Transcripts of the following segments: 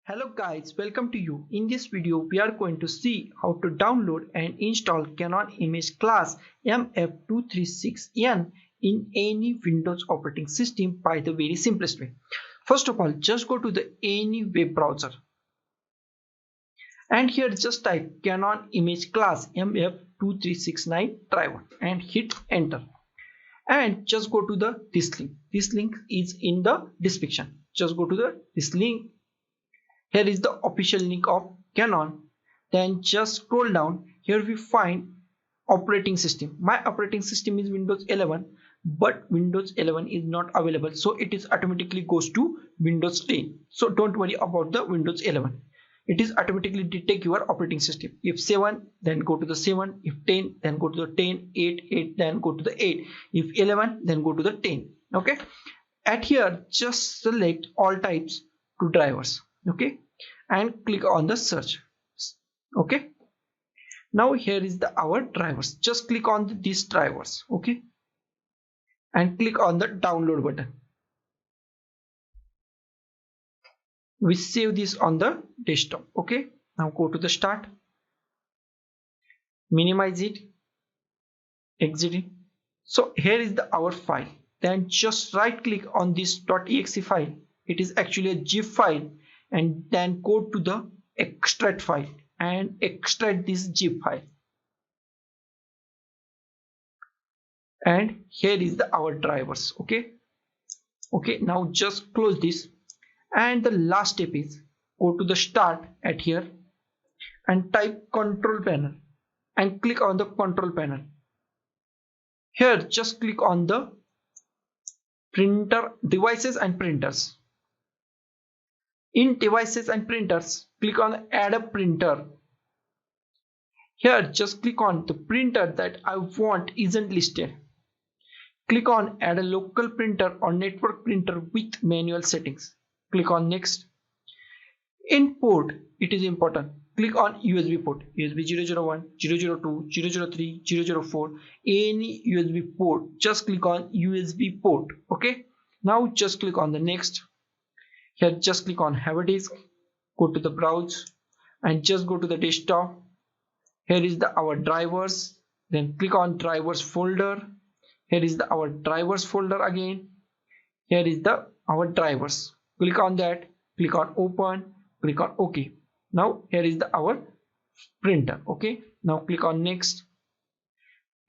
Hello guys, welcome to you. In this video, we are going to see how to download and install Canon ImageCLASS MF236n in any Windows operating system by the very simplest way. First of all, just go to the any web browser. And here just type Canon ImageCLASS MF236n driver and hit enter. And just go to this link. This link is in the description. Just go to this link. Here is the official link of Canon. Then just scroll down. Here we find operating system. My operating system is Windows 11, but Windows 11 is not available, so it is automatically goes to Windows 10. So don't worry about the Windows 11. It is automatically detect your operating system. If 7, then go to the 7. If 10, then go to the 10. 8, then go to the 8. If 11, then go to the 10. Okay. At here, just select all types to drivers. Okay, and click on the search. Okay, now here is our drivers. Just click on these drivers. Okay, and click on the download button. We save this on the desktop. Okay, now go to the start, minimize it, exit it. So here is our file. Then just right click on this .exe file. It is actually a zip file. And then go to the extract file and extract this zip file. And here is our drivers. Okay, now just close this. And the last step is go to the start at here and type control panel and click on the control panel. Here just click on the printer devices and printers. In devices and printers, click on add a printer. Here just click on the printer that I want isn't listed. Click on add a local printer or network printer with manual settings. Click on next. In port, it is important. Click on USB port, USB 001, 002, 003, 004, any USB port. Just click on USB port. Okay. Now just click on the next. Here just click on have a disk, go to the browse and just go to the desktop. Here is our drivers. Then click on drivers folder. Here is our drivers folder again. Here is our drivers. Click on that, click on open, click on OK. Now here is our printer. Okay, now click on next.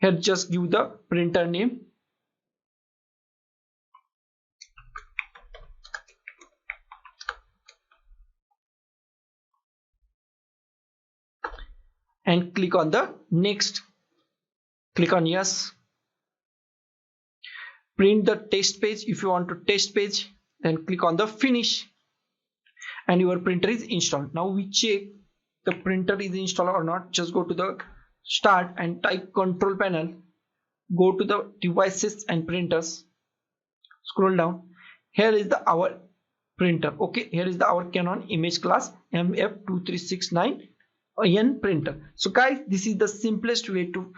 Here just give the printer name. And click on the next. Click on yes. Print the test page. If you want to test page, then click on the finish and your printer is installed. Now we check the printer is installed or not. Just go to the start and type control panel. Go to the devices and printers. Scroll down. Here is our printer. Okay, here is our Canon ImageCLASS MF236n printer. So guys, this is the simplest way to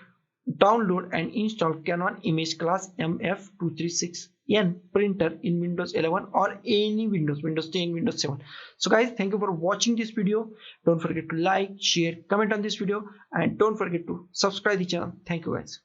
download and install Canon ImageCLASS MF236n printer in Windows 11 or any Windows 10, Windows 7. So guys, thank you for watching this video. Don't forget to like, share, comment on this video, and don't forget to subscribe the channel. Thank you guys.